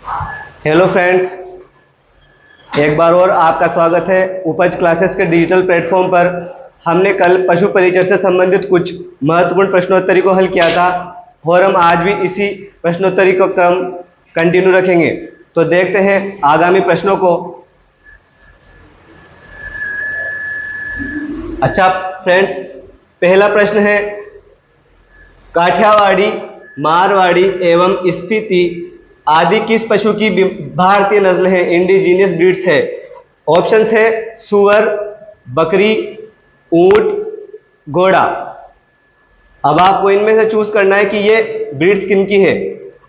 Hello friends, एक बार और आपका स्वागत है उपज क्लासेस के डिजिटल प्लेटफॉर्म पर। हमने कल पशु परिचर से संबंधित कुछ महत्वपूर्ण प्रश्नोत्तरी को हल किया था और हम आज भी इसी प्रश्नोत्तरी का क्रम कंटिन्यू रखेंगे। तो देखते हैं आगामी प्रश्नों को। अच्छा फ्रेंड्स, पहला प्रश्न है, काठियावाड़ी, मारवाड़ी एवं स्पीति आदि किस पशु की भारतीय नस्ल है, इंडिजीनियस ब्रीड्स है? ऑप्शंस है सुअर, बकरी, ऊंट, घोड़ा। अब आपको इनमें से चूज करना है कि ये ब्रीड्स किन की है।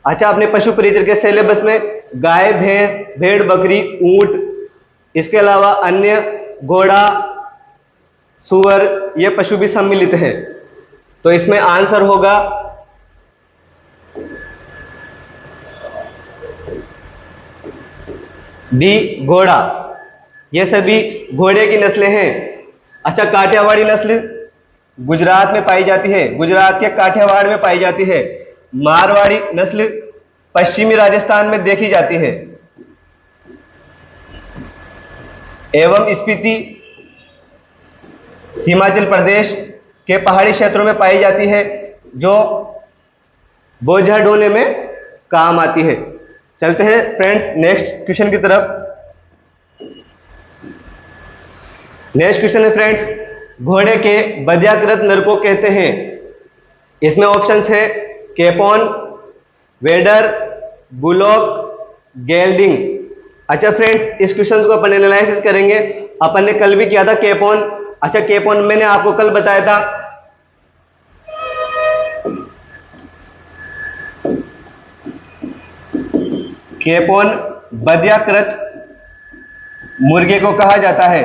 अच्छा, अपने पशु परिचर के सिलेबस में गाय, भैंस, भेड़, बकरी, ऊंट, इसके अलावा अन्य घोड़ा, सुअर, ये पशु भी सम्मिलित है। तो इसमें आंसर होगा डी, घोड़ा। ये सभी घोड़े की नस्लें हैं। अच्छा, काठियावाड़ी नस्ल गुजरात में पाई जाती है, गुजरात के काठियावाड़ में पाई जाती है। मारवाड़ी नस्ल पश्चिमी राजस्थान में देखी जाती है एवं स्पीति हिमाचल प्रदेश के पहाड़ी क्षेत्रों में पाई जाती है, जो बोझा ढोने में काम आती है। चलते हैं फ्रेंड्स नेक्स्ट क्वेश्चन की तरफ। नेक्स्ट क्वेश्चन है फ्रेंड्स, घोड़े के बधियाकृत नर को कहते हैं। इसमें ऑप्शंस है कैपोन, वेडर, बुलॉक, गेल्डिंग। अच्छा फ्रेंड्स, इस क्वेश्चन को अपन एनालिसिस करेंगे। अपन ने कल भी किया था कैपोन। अच्छा, कैपोन मैंने आपको कल बताया था कैपोन बधियाकृत मुर्गे को कहा जाता है,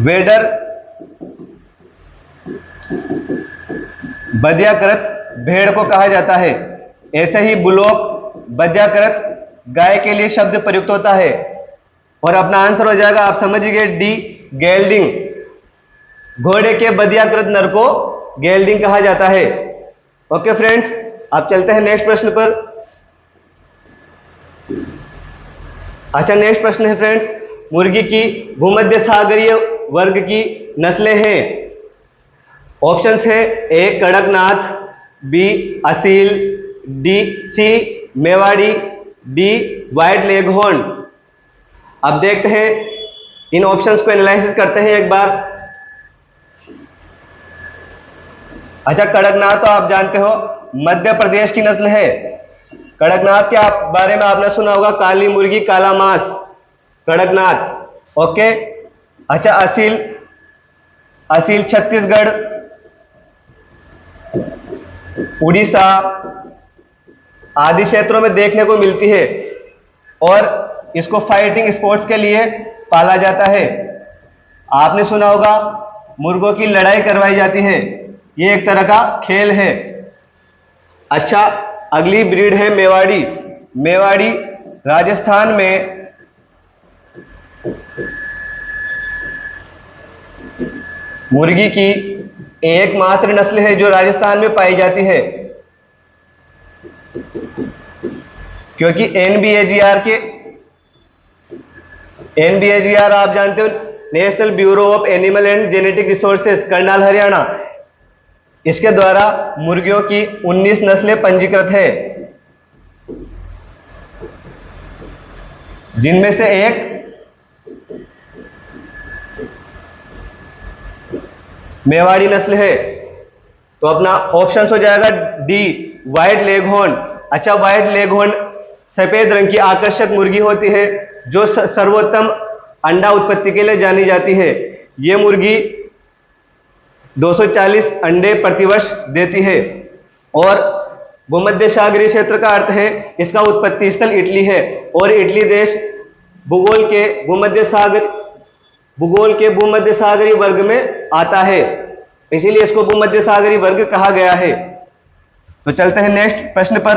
वेडर बधियाकृत भेड़ को कहा जाता है। ऐसे ही बुलॉक बधियाकृत गाय के लिए शब्द प्रयुक्त होता है। और अपना आंसर हो जाएगा, आप समझिए, डी, गेल्डिंग। घोड़े के बधियाकृत नर को गेल्डिंग कहा जाता है। ओके फ्रेंड्स, अब चलते हैं नेक्स्ट प्रश्न पर। अच्छा, नेक्स्ट प्रश्न है फ्रेंड्स, मुर्गी की भूमध्य सागरीय वर्ग की नस्लें हैं। ऑप्शंस है ए, कड़कनाथ, बी, असील, सी, मेवाड़ी, डी, व्हाइट लेगहॉर्न। अब देखते हैं, इन ऑप्शंस को एनालिसिस करते हैं एक बार। अच्छा, कड़कनाथ तो आप जानते हो मध्य प्रदेश की नस्ल है। कड़कनाथ के बारे में आपने सुना होगा, काली मुर्गी, काला मांस, कड़कनाथ। ओके। अच्छा, असील, असील छत्तीसगढ़, उड़ीसा आदि क्षेत्रों में देखने को मिलती है और इसको फाइटिंग स्पोर्ट्स के लिए पाला जाता है। आपने सुना होगा मुर्गों की लड़ाई करवाई जाती है, ये एक तरह का खेल है। अच्छा, अगली ब्रीड है मेवाड़ी। मेवाड़ी राजस्थान में मुर्गी की एकमात्र नस्ल है जो राजस्थान में पाई जाती है, क्योंकि एनबीएजीआर आप जानते हो, national bureau of animal and genetic resources, Karnal Haryana, इसके द्वारा मुर्गियों की 19 नस्लें पंजीकृत है, जिनमें से एक मेवाड़ी नस्ल है। तो अपना ऑप्शन हो जाएगा डी, व्हाइट लेगहॉर्न। अच्छा, व्हाइट लेगहॉर्न सफेद रंग की आकर्षक मुर्गी होती है जो सर्वोत्तम अंडा उत्पत्ति के लिए जानी जाती है। यह मुर्गी 240 अंडे प्रतिवर्ष देती है। और भूमध्य सागरीय क्षेत्र का अर्थ है इसका उत्पत्ति स्थल इटली है, और इटली देश भूगोल के भूमध्य सागरीय वर्ग में आता है, इसीलिए इसको भूमध्य सागरीय वर्ग कहा गया है। तो चलते हैं नेक्स्ट प्रश्न पर।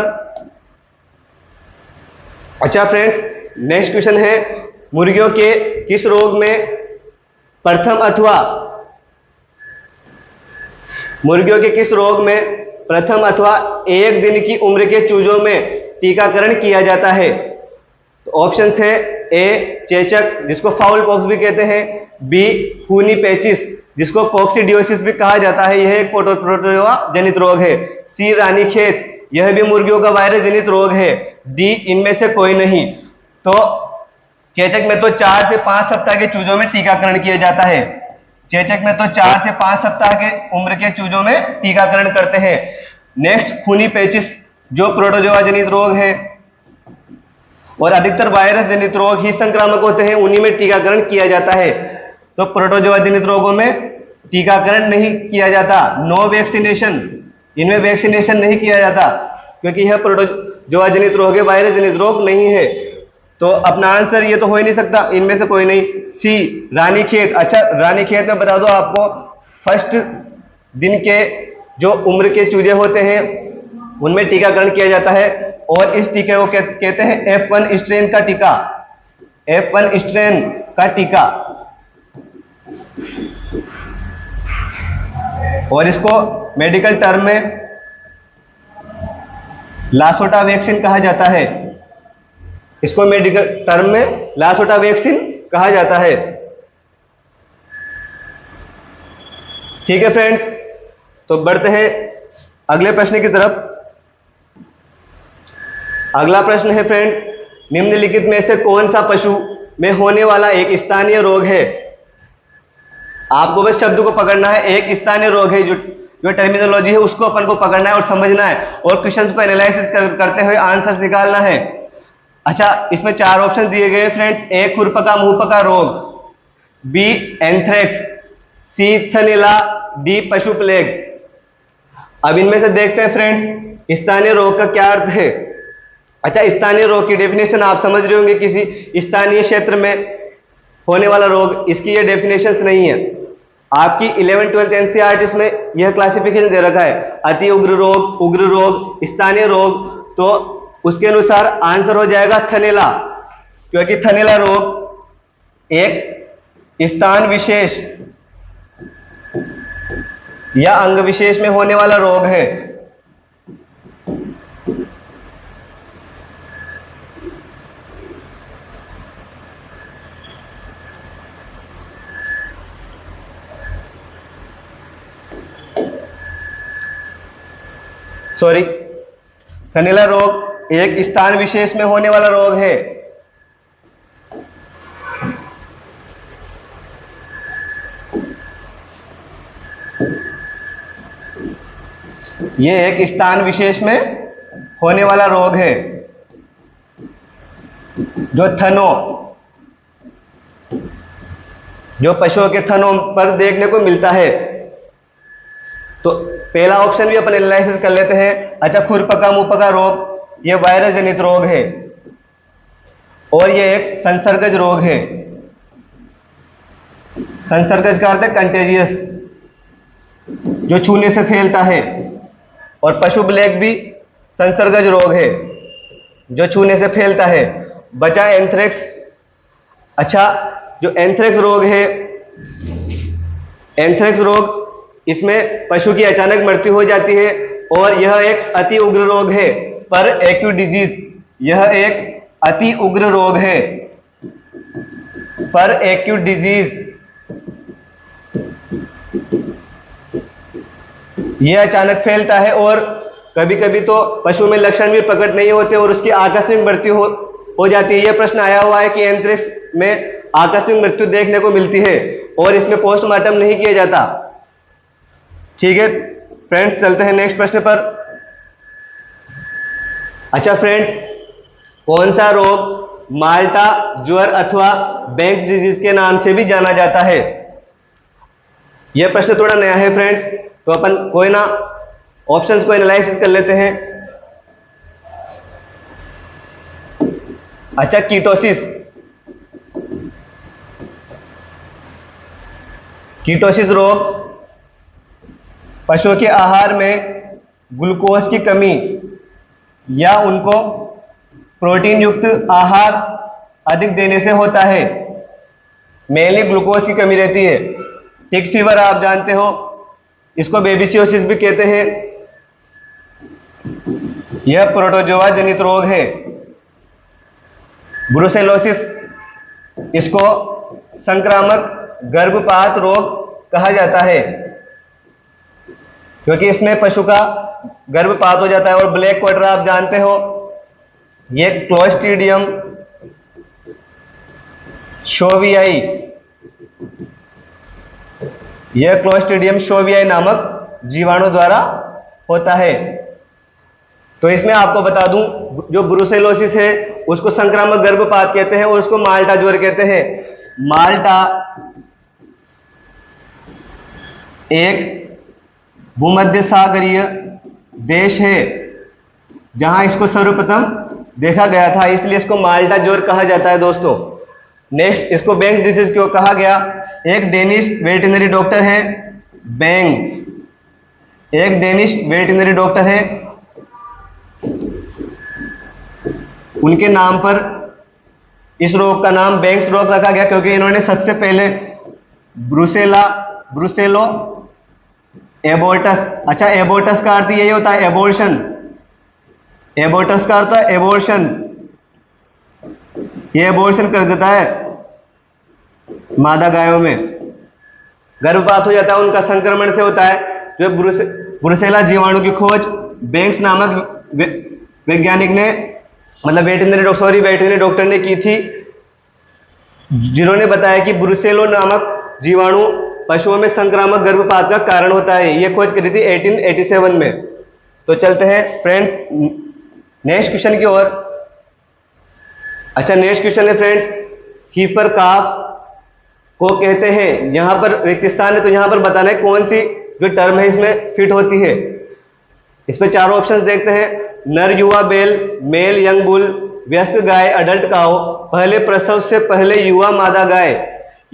अच्छा फ्रेंड्स, नेक्स्ट क्वेश्चन है, मुर्गियों के किस रोग में प्रथम अथवा मुर्गियों के किस रोग में प्रथम अथवा एक दिन की उम्र के चूजों में टीकाकरण किया जाता है? तो ऑप्शन है ए चेचक जिसको फाउल पॉक्स भी कहते हैं, बी खूनी पेचिस जिसको कोक्सीडियोसिस भी कहा जाता है, यह एक प्रोटोजोआ जनित रोग है, सी रानीखेत यह भी मुर्गियों का वायरस जनित रोग है, डी इनमें से कोई नहीं। तो चेचक में तो 4 से 5 सप्ताह के चूजों में टीकाकरण किया जाता है। चेचक में तो 4 से 5 सप्ताह के उम्र के चूजों में टीकाकरण करते हैं। नेक्स्ट खूनी पेचिस जो प्रोटोजोआ जनित रोग है और अधिकतर वायरस जनित रोग ही संक्रामक होते हैं, उन्हीं में टीकाकरण किया जाता है। तो प्रोटोजोआ जनित रोगों में टीकाकरण नहीं किया जाता, नो वैक्सीनेशन, इनमें वैक्सीनेशन नहीं किया जाता क्योंकि यह प्रोटोजोआ जनित रोग है, वायरस जनित रोग नहीं है। तो अपना आंसर ये तो हो ही नहीं सकता, इनमें से कोई नहीं, सी रानीखेत। अच्छा रानीखेत में बता दो आपको, फर्स्ट दिन के जो उम्र के चूजे होते हैं उनमें टीकाकरण किया जाता है और इस टीके को कहते हैं F1 स्ट्रेन का टीका, F1 स्ट्रेन का टीका। और इसको मेडिकल टर्म में लासोटा वैक्सीन कहा जाता है, इसको मेडिकल टर्म में लासोटा वैक्सीन कहा जाता है। ठीक है फ्रेंड्स, तो बढ़ते हैं अगले प्रश्न की तरफ। अगला प्रश्न है फ्रेंड्स, निम्नलिखित में से कौन सा पशु में होने वाला एक स्थानीय रोग है? आपको बस शब्द को पकड़ना है, एक स्थानीय रोग है, जो टर्मिनोलॉजी है उसको अपन को पकड़ना है और समझना है और क्वेश्चंस को एनालिसिस करते हुए आंसर्स निकालना है। अच्छा इसमें 4 ऑप्शन दिए गए फ्रेंड्स, ए खुरपका मुंहपका रोग, बी एंथ्रेक्स, सी थनैला, डी पशु प्लेग। अब इनमें से देखते हैं फ्रेंड्स स्थानीय रोग का क्या अर्थ है। अच्छा स्थानीय रोग की डेफिनेशन आप समझ रहे होंगे, किसी स्थानीय क्षेत्र में होने वाला रोग, इसकी ये डेफिनेशंस नहीं है। आपकी 11th 12th एनसीईआरटी में यह क्लासिफिकेशन दे रखा है, अति उग्र रोग, स्थानीय रोग, तो उसके अनुसार आंसर हो जाएगा थनैला, क्योंकि थनैला रोग एक स्थान विशेष या अंग विशेष में होने वाला रोग है। सॉरी, थनैला रोग एक स्थान विशेष में होने वाला रोग है। यह एक स्थान विशेष में होने वाला रोग है जो थनों, जो पशुओं के थनों पर देखने को मिलता है। तो पहला ऑप्शन भी अपन एनालिसिस कर लेते हैं। अच्छा खुरपका मुंहपका रोग यह वायरस जनित रोग है और यह एक संसर्गज रोग है। संसर्गज का अर्थ है कंटेजियस, जो छूने से फैलता है, और पशु प्लेग भी संसर्गज रोग है जो छूने से फैलता है। बचा एंथ्रेक्स। अच्छा जो एंथ्रेक्स रोग है, एंथ्रेक्स रोग इसमें पशु की अचानक मृत्यु हो जाती है और यह एक अति उग्र रोग है, पर एक्यूट डिजीज, यह एक अति उग्र रोग है, पर एक्यूट डिजीज, यह अचानक फैलता है और कभी कभी तो पशु में लक्षण भी प्रकट नहीं होते और उसकी आकस्मिक मृत्यु हो जाती है। यह प्रश्न आया हुआ है कि एंथ्रेक्स में आकस्मिक मृत्यु देखने को मिलती है और इसमें पोस्टमार्टम नहीं किया जाता। ठीक है फ्रेंड्स, चलते हैं नेक्स्ट प्रश्न पर। अच्छा फ्रेंड्स, कौन सा रोग माल्टा ज्वर अथवा बैंक्स डिजीज के नाम से भी जाना जाता है? यह प्रश्न थोड़ा नया है फ्रेंड्स, तो अपन कोई ना ऑप्शंस को एनालिसिस कर लेते हैं। अच्छा कीटोसिस, कीटोसिस रोग पशुओं के आहार में ग्लूकोज की कमी या उनको प्रोटीन युक्त आहार अधिक देने से होता है। मेनली ग्लूकोज की कमी रहती है। टिक फीवर आप जानते हो, इसको बेबिसियोसिस भी कहते हैं। यह प्रोटोजोआ जनित रोग है। ब्रुसेलोसिस, इसको संक्रामक गर्भपात रोग कहा जाता है, क्योंकि इसमें पशु का गर्भपात हो जाता है। और ब्लैक क्वार्टर आप जानते हो, ये क्लोस्ट्रीडियम शोवियाई, यह क्लोस्ट्रीडियम शोवियाई नामक जीवाणु द्वारा होता है। तो इसमें आपको बता दूं, जो ब्रुसेलोसिस है उसको संक्रामक गर्भपात कहते हैं और उसको माल्टा ज्वर कहते हैं। माल्टा एक भूमध्य सागरीय देश है जहां इसको सर्वप्रथम देखा गया था, इसलिए इसको माल्टा ज्वर कहा जाता है दोस्तों। नेक्स्ट, इसको बैंक्स डिसीज क्यों कहा गया? एक डेनिश वेटरनरी डॉक्टर है, बैंक्स, एक डेनिश वेटरनरी डॉक्टर है, उनके नाम पर इस रोग का नाम बैंक्स रोग रखा गया, क्योंकि इन्होंने सबसे पहले ब्रुसेलो एबोर्टस, अच्छा एबोर्टस का अर्थ यही होता है एबोर्शन, एबोर्टस का अर्थ है एबोर्शन, ये एबोर्शन कर देता है मादा गायों में, गर्भपात हो जाता है, उनका संक्रमण से होता है। जो ब्रुसेला जीवाणु की खोज बैंक्स नामक वैज्ञानिक ने, मतलब वेटरनरी डॉक्टर ने की थी, जिन्होंने बताया कि ब्रुसेलो नामक जीवाणु पशुओं में संक्रामक गर्भपात का कारण होता है। यह खोज करी थी 1887 में। तो चलते हैं फ्रेंड्स नेक्स्ट क्वेश्चन की ओर। अच्छा, नेक्स्ट क्वेश्चन है फ्रेंड्स, हीपर काफ को कहते हैं, यहां पर रिक्त स्थान है तो यहां पर बताना है कौन सी जो टर्म है इसमें फिट होती है। इसमें चारों ऑप्शंस देखते हैं। नर युवा बैल, मेल यंग बुल, वयस्क गाय अडल्ट काउ, पहले प्रसव से पहले युवा मादा गाय,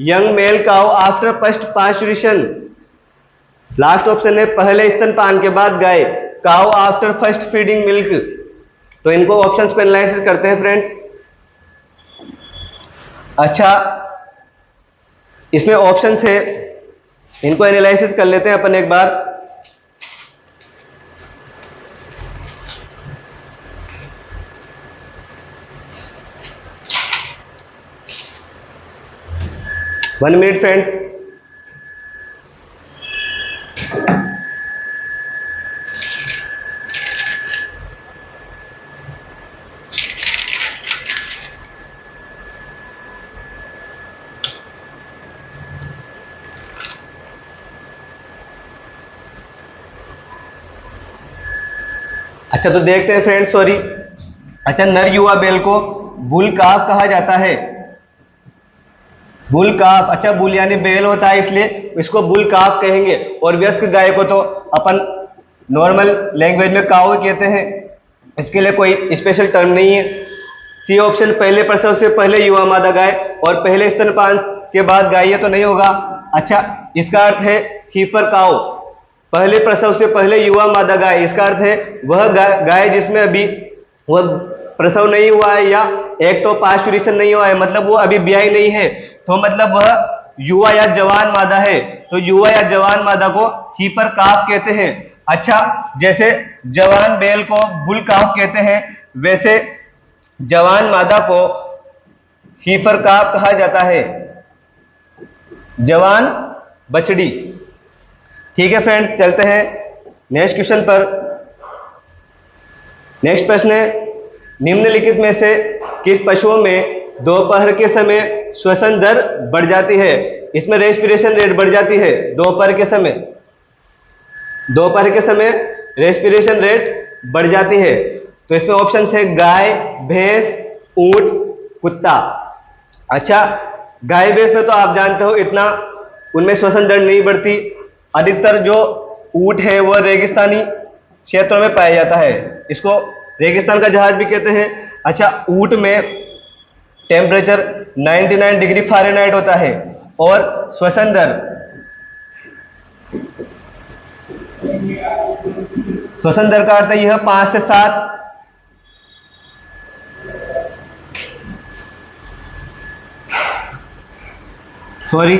young male cow after first pasteurisation. Last option है पहले स्तनपान के बाद गाय, cow after first feeding milk. तो इनको ऑप्शंस को एनालिसिस करते हैं फ्रेंड्स। अच्छा, इसमें ऑप्शंस है, इनको एनालिसिस कर लेते हैं अपन एक बार। One minute friends. अच्छा, तो देखते हैं फ्रेंड्स, सॉरी। अच्छा, नर युवा बैल को बुल काफ कहा जाता है, बुल काफ। अच्छा, बुल यानी बैल होता है, इसलिए इसको बुल काफ कहेंगे। और वयस्क गाय को तो अपन नॉर्मल लैंग्वेज में काऊ कहते हैं, इसके लिए कोई स्पेशल टर्म नहीं है। सी ऑप्शन, पहले प्रसव से पहले युवा मादा गाय और पहले स्तनपान के बाद गाय, ये तो नहीं होगा। अच्छा, इसका अर्थ है हीपर काऊ, पहले प्रसव से पहले युवा मादा गाय, इसका अर्थ है वह गाय जिसमें अभी वह प्रसव नहीं हुआ है या एक्ट ऑफ पास्चुरेशन नहीं हुआ है, मतलब वो अभी ब्याही नहीं है, तो मतलब वह युवा या जवान मादा है। तो युवा या जवान मादा को हीपर काफ कहते हैं। अच्छा, जैसे जवान बैल को बुल काफ कहते हैं, वैसे जवान मादा को हीपर काफ कहा जाता है, जवान बछड़ी। ठीक है फ्रेंड्स, चलते हैं नेक्स्ट क्वेश्चन पर। नेक्स्ट प्रश्न है, निम्नलिखित में से किस पशुओं में दोपहर के समय श्वसन दर बढ़ जाती है? इसमें रेस्पिरेशन रेट बढ़ जाती है दोपहर के समय, दोपहर के समय रेस्पिरेशन रेट बढ़ जाती है। तो इसमें ऑप्शन है गाय, भैंस, ऊंट, कुत्ता। अच्छा, गाय भैंस में तो आप जानते हो इतना उनमें श्वसन दर नहीं बढ़ती। अधिकतर जो ऊंट है वह रेगिस्तानी क्षेत्रों में पाया जाता है, इसको रेगिस्तान का जहाज भी कहते हैं। अच्छा, ऊंट में टेम्परेचर 99 डिग्री फ़ारेनहाइट होता है और श्वसन दर, श्वसन दर का अर्थ है यह 5 से 7 सॉरी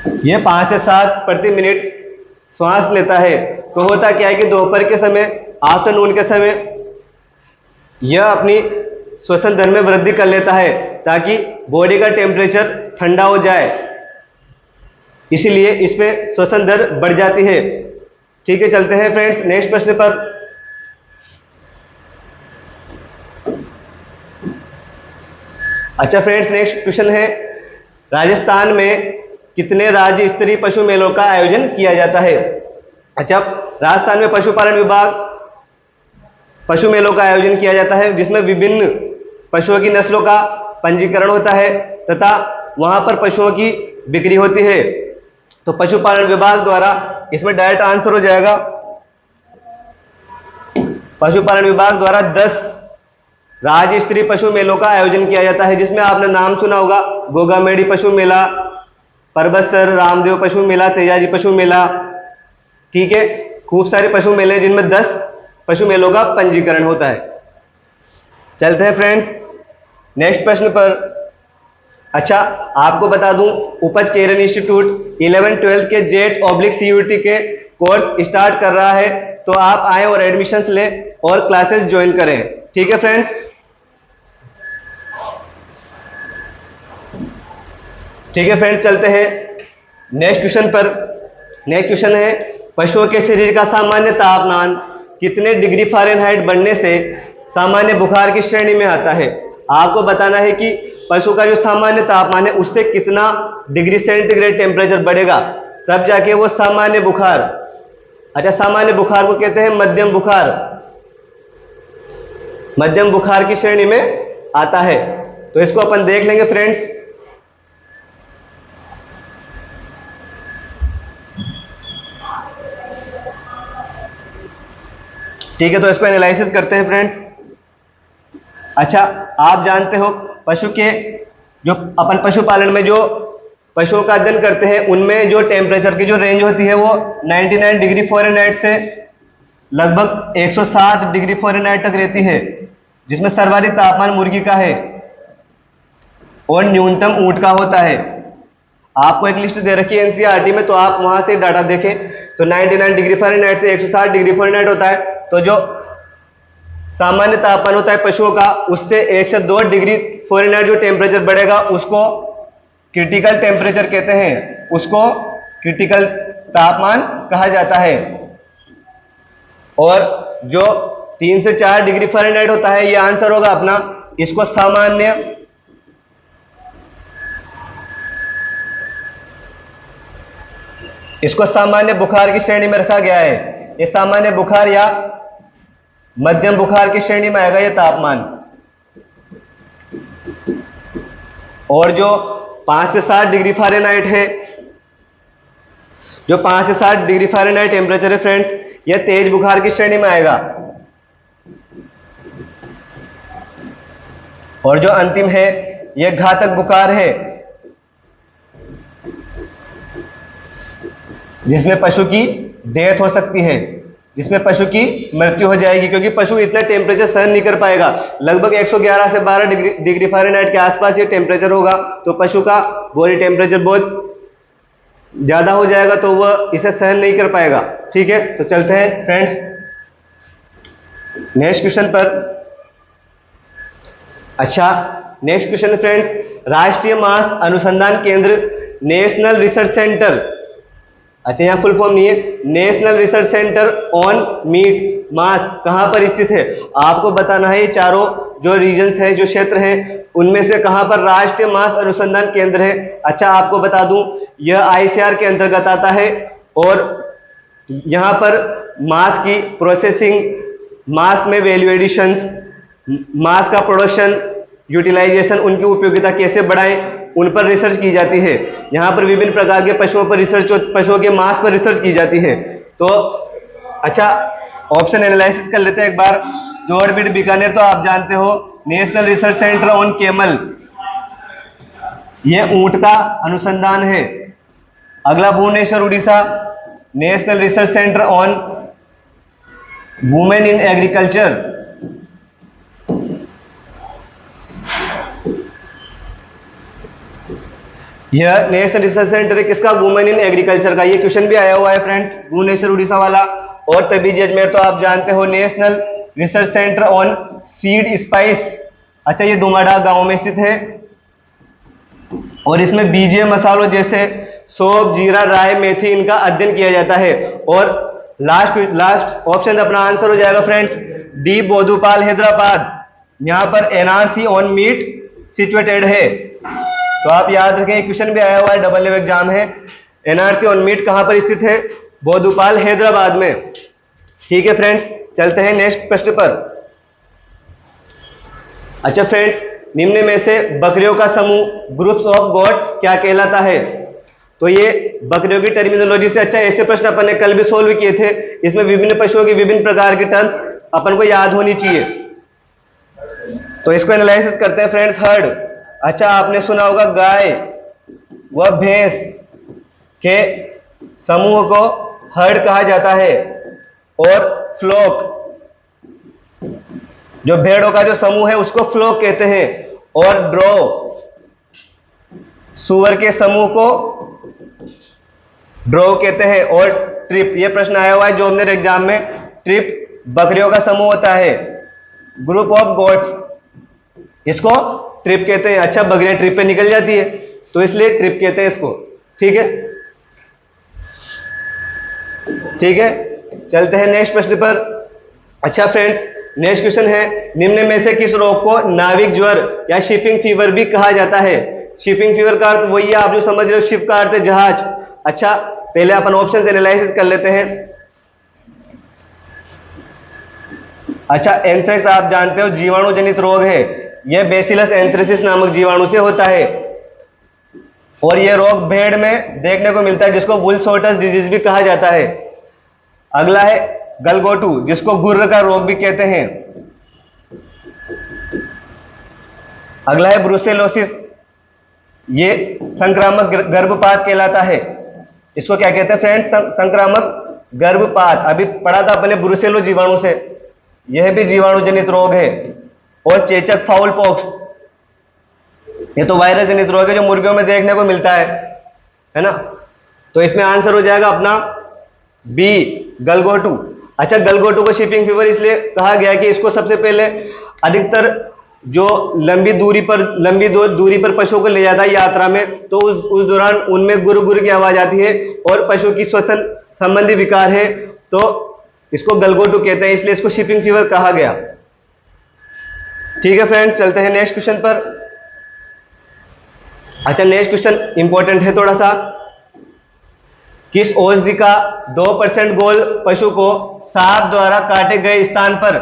ये 5 से 7 प्रति मिनट श्वास लेता है। तो होता क्या है कि दोपहर के समय, आफ्टरनून के समय यह अपनी श्वसन दर में वृद्धि कर लेता है ताकि बॉडी का टेम्परेचर ठंडा हो जाए, इसीलिए इसमें श्वसन दर बढ़ जाती है। ठीक है, चलते हैं फ्रेंड्स नेक्स्ट प्रश्न पर। अच्छा फ्रेंड्स, नेक्स्ट क्वेश्चन है, राजस्थान में कितने राज्य स्तरीय पशु मेलों का आयोजन किया जाता है? अच्छा, राजस्थान में पशुपालन विभाग पशु मेलों का आयोजन किया जाता है, जिसमें विभिन्न पशुओं की नस्लों का पंजीकरण होता है तथा वहां पर पशुओं की बिक्री होती है। तो पशुपालन विभाग द्वारा, इसमें डायरेक्ट आंसर हो जाएगा, पशुपालन विभाग द्वारा 10 राज्य स्तरीय पशु मेलों का आयोजन किया जाता है, जिसमें आपने नाम सुना होगा, गोगामेड़ी पशु मेला, परबतसर रामदेव पशु मेला, तेजाजी पशु मेला। ठीक है, खूब सारे पशु मेले जिनमें 10 पशु मेलों का पंजीकरण होता है। चलते हैं फ्रेंड्स नेक्स्ट प्रश्न पर। अच्छा, आपको बता दूं, उपज केरन इंस्टीट्यूट 11-12 के JET/CUET के कोर्स स्टार्ट कर रहा है, तो आप आए और एडमिशंस लें और क्लासेस ज्वाइन करें। ठीक है फ्रेंड्स, ठीक है फ्रेंड्स, चलते हैं नेक्स्ट क्वेश्चन पर। नेक्स्ट क्वेश्चन है, पशुओं के शरीर का सामान्य तापमान कितने डिग्री फ़ारेनहाइट बढ़ने से सामान्य बुखार की श्रेणी में आता है? आपको बताना है कि पशु का जो सामान्य तापमान है उससे कितना डिग्री सेंटीग्रेड टेम्परेचर बढ़ेगा, तब जाके वो सामान्य बुखार, अच्छा सामान्य बुखार को कहते हैं मध्यम बुखार, मध्यम बुखार की श्रेणी में आता है। तो इसको अपन देख लेंगे फ्रेंड्स। ठीक है, तो इसको एनालिसिस करते हैं फ्रेंड्स। अच्छा, आप जानते हो पशु के जो अपन पशुपालन में जो पशुओं का अध्ययन करते हैं उनमें जो टेम्परेचर की जो रेंज होती है वो 99 डिग्री फ़ारेनहाइट से लगभग 107 डिग्री फ़ारेनहाइट तक रहती है, जिसमें सर्वाधिक तापमान मुर्गी का है और न्यूनतम ऊंट का होता है। आपको एक लिस्ट दे रखी है एनसीईआरटी में, तो आप वहां से डाटा देखें तो 99 डिग्री फ़ारेनहाइट से 160 डिग्री फ़ारेनहाइट होता है। तो जो सामान्य तापमान होता है पशुओं का, उससे 1 से 2 डिग्री फ़ारेनहाइट जो टेम्परेचर बढ़ेगा उसको क्रिटिकल टेम्परेचर कहते हैं, उसको क्रिटिकल तापमान कहा जाता है। और जो 3 से 4 डिग्री फ़ारेनहाइट होता है, ये आंसर होगा अपना, इसको सामान्य बुखार की श्रेणी में रखा गया है। ये सामान्य बुखार या मध्यम बुखार की श्रेणी में आएगा ये तापमान। और जो 5 से 7 डिग्री फ़ारेनहाइट है, जो 5 से 7 डिग्री फ़ारेनहाइट टेम्परेचर है फ्रेंड्स, यह तेज बुखार की श्रेणी में आएगा। और जो अंतिम है यह घातक बुखार है, जिसमें पशु की डेथ हो सकती है, जिसमें पशु की मृत्यु हो जाएगी, क्योंकि पशु इतना टेम्परेचर सहन नहीं कर पाएगा। लगभग 111 से 12 डिग्री फ़ारेनहाइट के आसपास ये टेम्परेचर होगा, तो पशु का बॉडी टेम्परेचर बहुत ज़्यादा हो जाएगा, तो वह इसे सहन नहीं कर पाएगा। ठीक है, तो चलते हैं फ्रेंड्स नेक्स्ट क्वेश्चन पर। अच्छा, नेक्स्ट क्वेश्चन फ्रेंड्स, राष्ट्रीय मांस अनुसंधान केंद्र नेशनल रिसर्च सेंटर, अच्छा यहाँ फुल फॉर्म नहीं है, national research centre on meat मांस कहाँ पर स्थित है? आपको बताना है ये चारों जो रीजन्स हैं, जो क्षेत्र हैं, उनमें से कहाँ पर राष्ट्रीय मांस अनुसंधान केंद्र है। अच्छा, आपको बता दूं यह आईसीआर के अंतर्गत आता है और यहाँ पर मांस की प्रोसेसिंग, मांस में वैल्यू एडिशंस, मांस का प्रोडक्शन, यूटिलाइजेशन, उनकी उपयोगिता कैसे बढ़ाएं, उन पर रिसर्च की जाती है। यहाँ पर विभिन्न प्रकार के पशुओं पर रिसर्च, पशुओं के मांस पर रिसर्च की जाती है। तो अच्छा, ऑप्शन एनालिसिस कर लेते हैं एक बार। जोड़बीड़ बीकानेर तो आप जानते हो, national research centre on camel, यह ऊंट का अनुसंधान है। अगला Bhubaneswar Orissa, national research centre on women in agriculture, यह नेशनल रिसर्च सेंटर है किसका? वुमेन इन एग्रीकल्चर का। ये क्वेश्चन भी आया हुआ है फ्रेंड्स, भुवनेश्वर उड़ीसा वाला। और तभी अजमेर तो आप जानते हो national research centre on seed spice. अच्छा, ये डुमाडा गांव में स्थित है और इसमें बीजीय मसालों जैसे सौंफ, जीरा, राय, मेथी इनका अध्ययन किया जाता है। और लास्ट ऑप्शन अपना आंसर हो जाएगा फ्रेंड्स डी, बोधुपाल, हैदराबाद। यहां पर एनआरसी ऑन मीट सिचुएटेड है। तो आप याद रखें, क्वेश्चन भी आया हुआ है, डबल लेवल एग्जाम है। एनआरसी ऑन मीट कहां पर स्थित है? बोधुपाल, हैदराबाद में। ठीक है फ्रेंड्स, चलते हैं नेक्स्ट प्रश्न पर। अच्छा फ्रेंड्स, निम्न में से बकरियों का समूह ग्रुप्स ऑफ गॉट क्या कहलाता है? तो ये बकरियों की टर्मिनोलॉजी से, अच्छा ऐसे प्रश्न अपन ने कल भी सोल्व किए थे। इसमें विभिन्न पशुओं की विभिन्न प्रकार की टर्म्स अपन को याद होनी चाहिए। तो इसको एनालिसिस करते हैं फ्रेंड्स। हर्ड, अच्छा आपने सुना होगा गाय व भैंस के समूह को हर्ड कहा जाता है। और फ्लॉक, जो भेड़ों का जो समूह है उसको फ्लॉक कहते हैं। और ड्रो, सुअर के समूह को ड्रो कहते हैं। और ट्रिप, ये प्रश्न आया हुआ है जो हमने एग्जाम में, ट्रिप बकरियों का समूह होता है। ग्रुप ऑफ गोट्स, इसको ट्रिप कहते हैं। अच्छा, बकरियां ट्रिप पे निकल जाती है तो इसलिए ट्रिप कहते हैं इसको। ठीक है, ठीक है, चलते हैं नेक्स्ट प्रश्न पर। अच्छा फ्रेंड्स, नेक्स्ट क्वेश्चन है, निम्न में से किस रोग को नाविक ज्वर या शिपिंग फीवर भी कहा जाता है? शिपिंग फीवर का अर्थ वही है आप जो समझ रहे हो, शिप का अर्थ है जहाज। अच्छा, पहले अपन ऑप्शन एनालिसिस कर लेते हैं। अच्छा, एंथ्रेक्स आप जानते हो जीवाणु जनित रोग है। यह बेसिलस एंथ्रेसिस नामक जीवाणु से होता है और यह रोग भेड़ में देखने को मिलता है जिसको वुल शॉर्टर्स डिजीज भी कहा जाता है। अगला है गलगोटू, जिसको गुर्र का रोग भी कहते हैं। अगला है ब्रुसेलोसिस, ये संक्रामक गर्भपात कहलाता है। इसको क्या कहते हैं फ्रेंड्स? संक्रामक गर्भपात। अभी पढ़ा था अपने ब्रुसेलो जीवाणु से, यह भी जीवाणु जनित रोग है। और चेचक फाउल पॉक्स, ये तो वायरस जनित रोग है जो मुर्गियों में देखने को मिलता है ना। तो इसमें आंसर हो जाएगा अपना बी, गलगोटू। अच्छा, गलगोटू को शिपिंग फीवर इसलिए कहा गया कि इसको सबसे पहले अधिकतर जो लंबी दूरी पर पशुओं को ले जाता है यात्रा में, तो उस दौरान उनमें गुर गुर की आवाज आती है और पशु की श्वसन संबंधी विकार है, तो इसको गलगोटू कहते हैं, इसलिए इसको शिपिंग फीवर कहा गया। ठीक है फ्रेंड्स, चलते हैं नेक्स्ट क्वेश्चन पर। अच्छा, नेक्स्ट क्वेश्चन इंपॉर्टेंट है थोड़ा सा। किस औषधि का 2% गोल पशु को सांप द्वारा काटे गए स्थान पर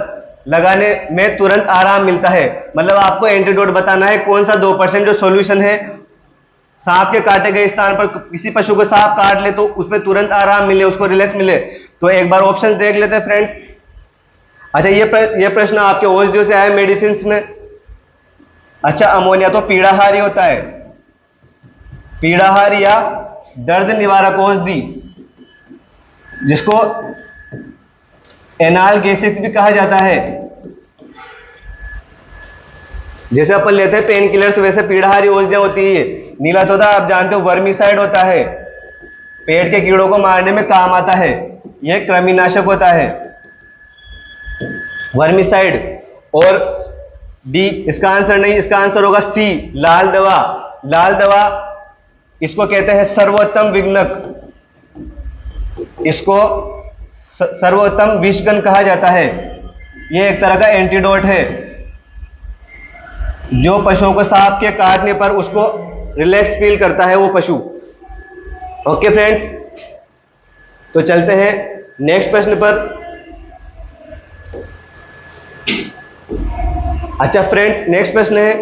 लगाने में तुरंत आराम मिलता है? मतलब आपको एंटीडोट बताना है कौन सा 2% जो सॉल्यूशन है, सांप के काटे गए स्थान पर किसी पशु को सांप काट ले तो उसमें तुरंत आराम मिले, उसको रिलैक्स मिले। तो एक बार ऑप्शन देख लेते हैं फ्रेंड्स। अच्छा, ये प्रश्न आपके औषधियों से आया मेडिसिन में। अच्छा, अमोनिया तो पीड़ाहारी होता है, पीड़ाहारी या दर्द निवारक औषधि जिसको एनाल्गेसिक्स भी कहा जाता है। जैसे अपन लेते हैं पेन किलर्स, वैसे पीड़ाहारी औषधियां होती है। नीला तोता आप जानते हो वर्मीसाइड होता है, पेट के कीड़ों को मारने में काम आता है, यह कृमिनाशक होता है वर्मीसाइड। और डी, इसका आंसर नहीं, इसका आंसर होगा सी, लाल दवा। लाल दवा इसको कहते हैं सर्वोत्तम विघ्नक, इसको सर्वोत्तम विषगन कहा जाता है। यह एक तरह का एंटीडोट है जो पशुओं को सांप के काटने पर उसको रिलैक्स फील करता है वो पशु। ओके फ्रेंड्स, तो चलते हैं नेक्स्ट प्रश्न पर। अच्छा फ्रेंड्स, नेक्स्ट प्रश्न है,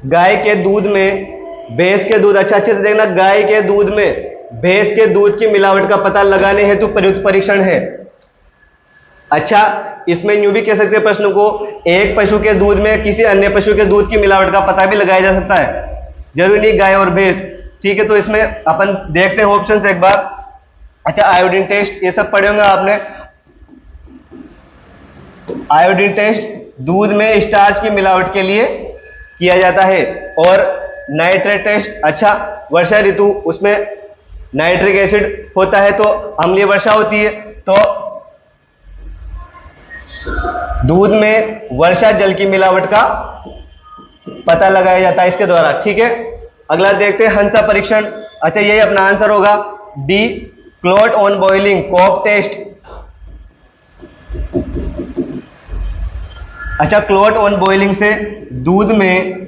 गाय के दूध में भैंस के दूध, अच्छा अच्छे से देखना, गाय के दूध में भैंस के दूध की मिलावट का पता लगाने हेतु प्रयुक्त परीक्षण है। अच्छा, इसमें यूं भी कह सकते हैं प्रश्न को, एक पशु के दूध में किसी अन्य पशु के दूध की मिलावट का पता भी लगाया जा सकता है, जरूरी नहीं गाय और भैंस। ठीक है, तो इसमें अपन देखते हैं ऑप्शन एक बार। अच्छा, आयोडीन टेस्ट, ये सब पढ़े होंगे आपने। आयोडीन टेस्ट दूध में स्टार्च की मिलावट के लिए किया जाता है। और नाइट्रेट टेस्ट। अच्छा, वर्षा ऋतु, उसमें नाइट्रिक एसिड होता है तो अम्लीय वर्षा होती है, तो दूध में वर्षा जल की मिलावट का पता लगाया जाता है इसके द्वारा। ठीक है, अगला देखते हैं हंसा परीक्षण। अच्छा, यही अपना आंसर होगा D, clot on boiling, COB test. अच्छा, क्लोट ऑन बॉइलिंग से दूध में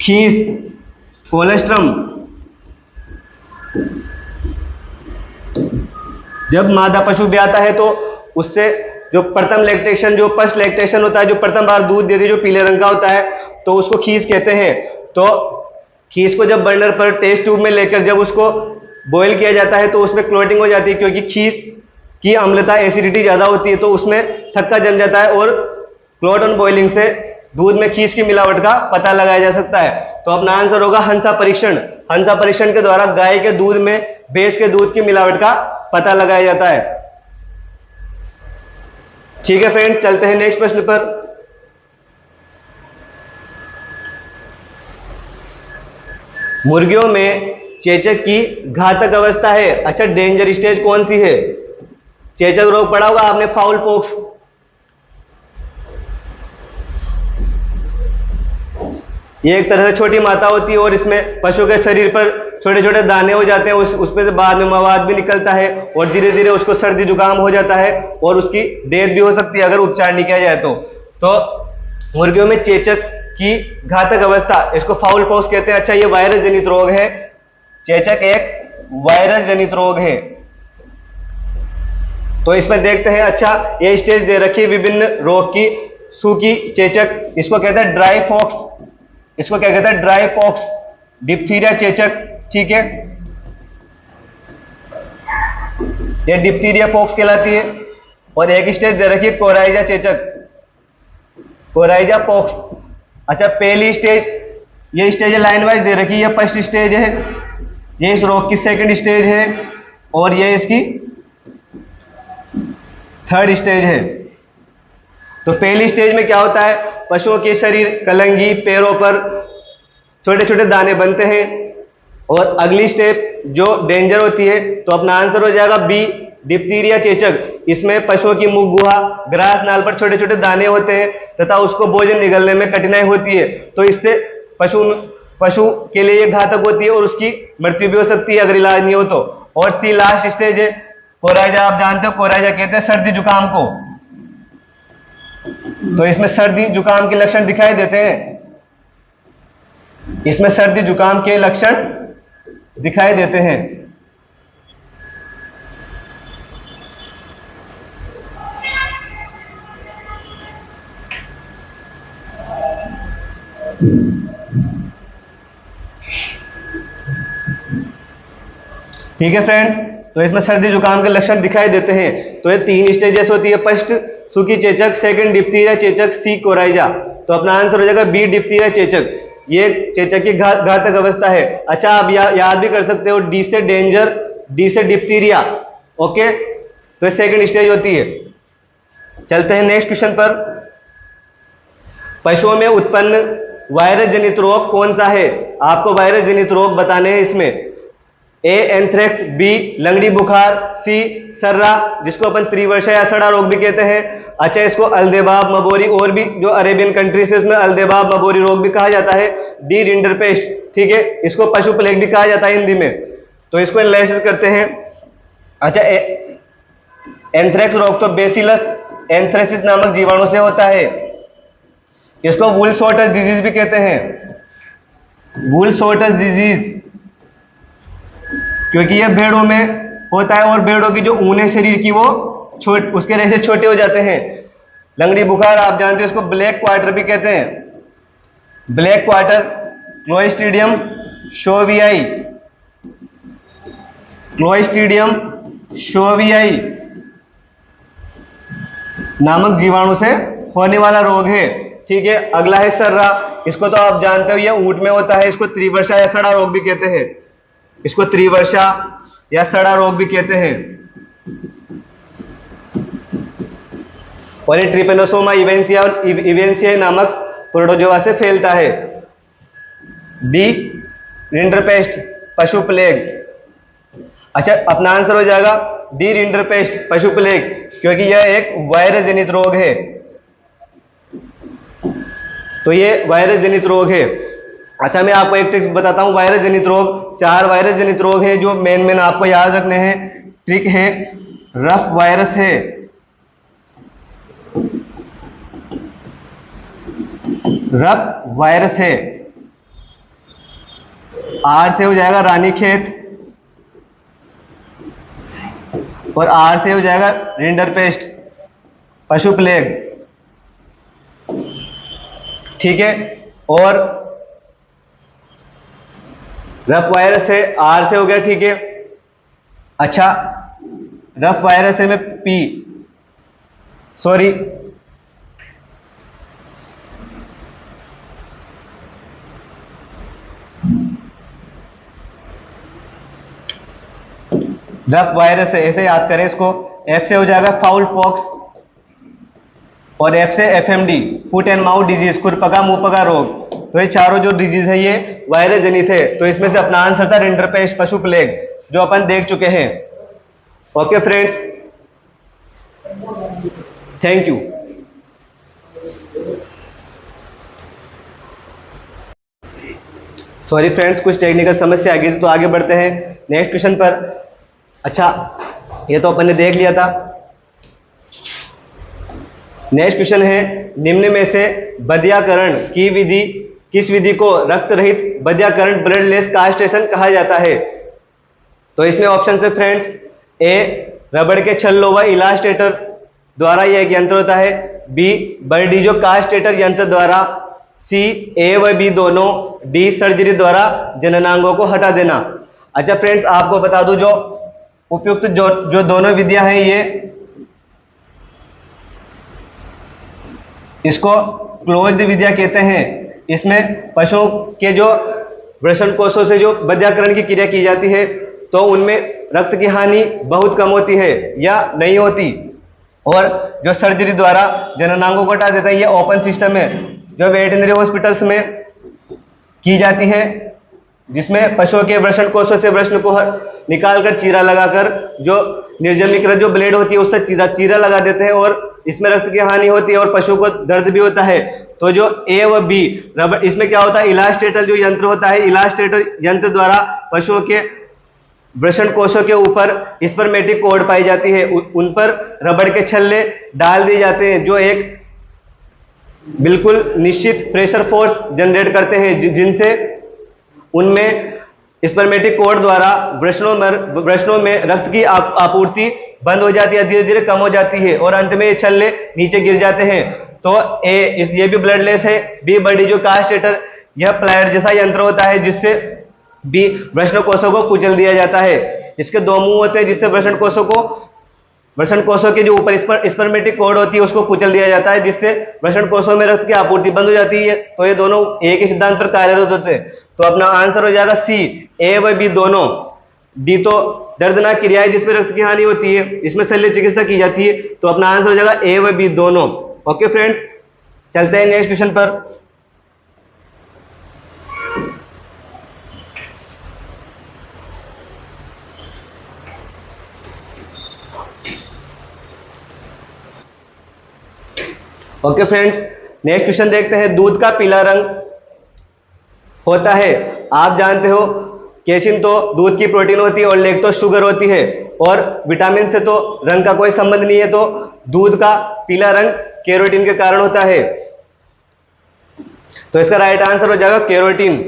खीस, कोलेस्ट्रम, जब मादा पशु ब्याता है तो उससे जो प्रथम लैक्टेशन, जो फर्स्ट लैक्टेशन होता है, जो प्रथम बार दूध देती है, जो पीले रंग का होता है, तो उसको खीस कहते हैं। तो खीस को जब बर्नर पर टेस्ट ट्यूब में लेकर जब उसको बॉईल किया जाता है तो उसमें क्लोटिंग हो जाती है, क्योंकि खीस की अम्लता, एसिडिटी ज्यादा होती है, तो उसमें थक्का जम जाता है और क्लोट ऑन बॉइलिंग से दूध में खीस की मिलावट का पता लगाया जा सकता है। तो अपना आंसर होगा हंसा परीक्षण। हंसा परीक्षण के द्वारा गाय के दूध में भैंस के दूध की मिलावट का पता लगाया जाता है। ठीक है फ्रेंड, चलते हैं नेक्स्ट प्रश्न पर। मुर्गियों में चेचक की घातक अवस्था है। अच्छा, डेंजर स्टेज कौन सी है? चेचक रोग पढ़ा होगा आपने, फाउल पॉक्स। ये एक तरह से छोटी माता होती है और इसमें पशु के शरीर पर छोटे छोटे दाने हो जाते हैं, उसमें से बाद में मवाद भी निकलता है और धीरे धीरे उसको सर्दी जुकाम हो जाता है और उसकी डेथ भी हो सकती है अगर उपचार नहीं किया जाए तो मुर्गियों में चेचक की घातक अवस्था, इसको फाउल पॉक्स कहते हैं। अच्छा, ये वायरस जनित रोग है। चेचक एक वायरस जनित रोग है। तो इसमें देखते हैं। अच्छा, ये स्टेज दे रखी है विभिन्न रोग की। सूखी चेचक, इसको कहते हैं ड्राई पॉक्स। इसको क्या कहते हैं? Dry pox. डिप्थीरिया चेचक, ठीक है, ये डिप्थीरिया पॉक्स कहलाती है। और एक स्टेज दे रखी है कोराइजा चेचक, कोराइजा पॉक्स। अच्छा, पहली स्टेज, ये स्टेज लाइन वाइज दे रखी है, ये फर्स्ट स्टेज है, ये इस रोग की सेकंड स्टेज है और ये इसकी थर्ड स्टेज है। तो पहली स्टेज में क्या होता है? पशुओं के शरीर, कलंगी, पैरों पर छोटे छोटे दाने बनते हैं। और अगली स्टेप जो डेंजर होती है, तो अपना आंसर हो जाएगा बी, डिप्थीरिया चेचक। इसमें पशुओं की मुख गुहा, ग्रास नाल पर छोटे छोटे दाने होते हैं तथा उसको भोजन निगलने में कठिनाई होती है, तो इससे पशु के लिए ये घातक होती है और उसकी मृत्यु भी हो सकती है अगर इलाज नहीं हो तो। और सी लास्ट स्टेज है कोराइजा। आप जानते हो कोराइजा कहते हैं सर्दी जुकाम को, तो इसमें सर्दी जुकाम के लक्षण दिखाई देते हैं, इसमें सर्दी जुकाम के लक्षण दिखाई देते हैं। ठीक है फ्रेंड्स, तो इसमें सर्दी जुकाम के लक्षण दिखाई देते हैं। तो ये तीन स्टेजेस होती है, फर्स्ट सूखी चेचक, सेकंड डिप्थीरिया चेचक, सी कोराइजा। तो अपना आंसर हो जाएगा बी, डिप्थीरिया चेचक। ये चेचक की घातक अवस्था है। अच्छा, आप याद भी कर सकते हो, डी से डेंजर, डी से डिप्थीरिया। ओके, तो ये सेकंड स्टेज होती है। चलते हैं नेक्स्ट क्वेश्चन पर। पशुओं में उत्पन्न वायरस जनित रोग कौन सा है? आपको वायरस जनित रोग बताने हैं इसमें। ए, एंथ्रेक्स, बी, लंगड़ी बुखार, सी, सर्रा, जिसको अपन त्रिवर्षा या सड़ा रोग भी कहते हैं। अच्छा, इसको अल्देबाब, मबोरी, और भी जो अरेबियन कंट्रीज है उसमें अल्देबाब, मबोरी रोग भी कहा जाता है। डी, रिंडरपेस्ट, ठीक है, इसको पशु प्लेग भी कहा जाता है हिंदी में। तो इसको एनालिसिस करते हैं। अच्छा, एंथ्रेक्स रोग तो बेसिलस एंथ्रेसिस नामक जीवाणु से होता है। इसको वुल शॉर्टर्स डिजीज भी कहते हैं, वुल शॉर्टर्स डिजीज, क्योंकि यह भेड़ों में होता है और भेड़ों की जो ऊन है शरीर की वो उसके रेशे छोटे हो जाते हैं। लंगड़ी बुखार आप जानते हो, इसको ब्लैक क्वार्टर भी कहते हैं, ब्लैक क्वार्टर। क्लोस्ट्रीडियम शोवियाई, क्लोस्ट्रीडियम शोवियाई नामक जीवाणु से होने वाला रोग है। ठीक है, अगला है सर्रा। इसको तो आप जानते हो, ये ऊंट में होता है, इसको त्रिवर्षा या सड़ा रोग भी कहते हैं, इसको त्रिवर्षा या सड़ा रोग भी कहते हैं। और ये ट्रिपेनोसोमा इवेंसियाई नामक प्रोटोजोआ से फैलता है। बी रिंडरपेस्ट पशु प्लेग। अच्छा, अपना आंसर हो जाएगा डी रिंडरपेस्ट पशु प्लेग, क्योंकि यह एक वायरस जनित रोग है। तो ये वायरस जनित रोग है। अच्छा, मैं आपको एक ट्रिक बताता हूं। वायरस जनित रोग, 4 वायरस जनित रोग है जो मेन आपको याद रखने हैं। ट्रिक है, रफ वायरस है, रफ वायरस है, आर से हो जाएगा रानीखेत, और आर से हो जाएगा रिंडरपेस्ट पशु प्लेग। ठीक है, और रफ वायरस है, आर से हो गया। ठीक है, अच्छा, रफ वायरस है में पी, सॉरी, रफ वायरस है, ऐसे याद करें इसको। एफ से हो जाएगा फाउल पॉक्स, और एफ से FMD foot and mouth disease, खुरपका मुंहपका रोग। तो ये चारों जो डिजीज है ये वायरस जनित है। तो इसमें से अपना आंसर था रिंडरपेस्ट पशु प्लेग, जो अपन देख चुके हैं। Okay friends, thank you. Sorry friends, कुछ टेक्निकल समस्या आ गई थी, तो आगे बढ़ते हैं नेक्स्ट क्वेश्चन पर। अच्छा, ये तो अपन ने देख लिया था। नेक्स्ट क्वेश्चन है, निम्न में से बधियाकरण की विधि, किस विधि को रक्त रहित बधियाकरण ब्लडलेस कास्ट्रेशन कहा जाता है? तो इसमें ऑप्शन है फ्रेंड्स, ए रबड़ के छल्लों व इलास्टेटर द्वारा यह एक यंत्र होता है, बी बर्डीजो कास्टेटर यंत्र द्वारा, सी ए व बी दोनों, डी सर्जरी द्वारा जननांगों को हटा देना। अच्छा फ्रेंड्स, आपको बता दूं, जो उपयुक्त जो दोनों विधियां हैं, ये इसको क्लोज्ड विधियां कहते हैं। इसमें पशुओं के जो वृषण कोषों से जो बधियाकरण की क्रिया की जाती है, तो उनमें रक्त की हानि बहुत कम होती है या नहीं होती, और जो सर्जरी द्वारा जननांगों को हटा देता है, ये ओपन सिस्टम है जो वेटरनरी हॉस्पिटल्स में की जाती है, जिसमें पशुओं के वृषण कोषों से वृषण को निकालकर चीरा लगाकर जो निर्जमीकृत जो ब्लेड होती है उससे चीरा लगा देते हैं, और इसमें रक्त की हानि होती है और पशु को दर्द भी होता है। तो जो ए व बी रबड़, इसमें क्या होता है, इलास्टेटर जो यंत्र होता है, इलास्टेटर यंत्र द्वारा पशुओं के वृषण कोषों के ऊपर स्पर्मेटिक कॉर्ड पाई जाती है, उन पर रबड़ के छल्ले डाल दिए जाते हैं, जो एक बिल्कुल निश्चित प्रेशर फोर्स जनरेट करते हैं, जिनसे उनमें स्पर्मेटिक कॉर्ड द्वारा वृषणों में रक्त की आपूर्ति बंद हो जाती है, धीरे धीरे कम हो जाती है, और अंत में ये छल्ले नीचे गिर जाते हैं। तो ये भी ब्लडलेस है। बी बर्डीजो कास्टेटर, यह प्लायड जैसा यंत्र होता है, जिससे भी वृषण कोषों को कुचल दिया जाता है। इसके दो मुंह होते हैं, जिससे वृषण कोषों के जो ऊपर स्पर्मेटिक कॉर्ड होती है उसको कुचल दिया जाता है, जिससे वृषण कोषों में रक्त की आपूर्ति बंद हो जाती है। तो ये दोनों एक ही सिद्धांत पर कार्यरत होते हैं। तो अपना आंसर हो जाएगा सी, ए व बी दोनों। डी तो दर्दनाक क्रिया है जिसमें रक्त की हानि होती है, इसमें शल्य चिकित्सा की जाती है। तो अपना आंसर हो जाएगा ए व बी दोनों। ओके फ्रेंड्स, चलते हैं नेक्स्ट क्वेश्चन पर। ओके फ्रेंड्स, नेक्स्ट क्वेश्चन देखते हैं। दूध का पीला रंग होता है, आप जानते हो केसिन तो दूध की प्रोटीन होती है और लैक्टोज शुगर होती है, और विटामिन से तो रंग का कोई संबंध नहीं है। तो दूध का पीला रंग कैरोटीन के कारण होता है। तो इसका राइट आंसर हो जाएगा कैरोटीन।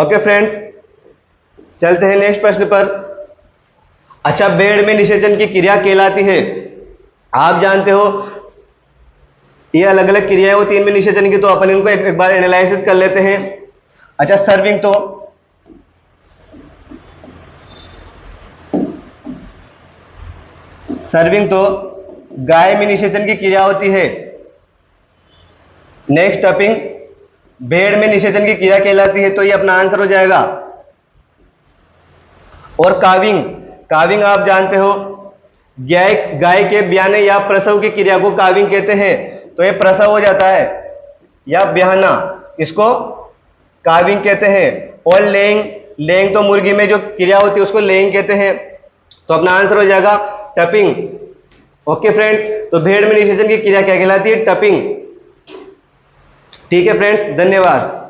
ओके फ्रेंड्स, चलते हैं नेक्स्ट प्रश्न पर। अच्छा, बेड में निषेचन की क्रिया कहलाती है, आप जानते हो ये अलग अलग क्रियाएं होती है इनमें निषेचन की, तो अपन इनको एक बार एनालिसिस कर लेते हैं। अच्छा, सर्विंग तो गाय में निषेचन की क्रिया होती है। नेक्स्ट टपिंग भेड़ में निषेचन की क्रिया कहलाती है, तो ये अपना आंसर हो जाएगा। और काविंग आप जानते हो गाय के ब्याने या प्रसव की क्रिया को काविंग कहते हैं। तो ये प्रसव हो जाता है या ब्याहना, इसको काविंग कहते हैं। और लेइंग, लेइंग तो मुर्गी में जो क्रिया होती है उसको लेइंग कहते हैं। तो अपना आंसर हो जाएगा टपिंग। ओके फ्रेंड्स, तो भेड़ में निषेचन की क्रिया क्या कहलाती है? टपिंग। ठीक है फ्रेंड्स, धन्यवाद।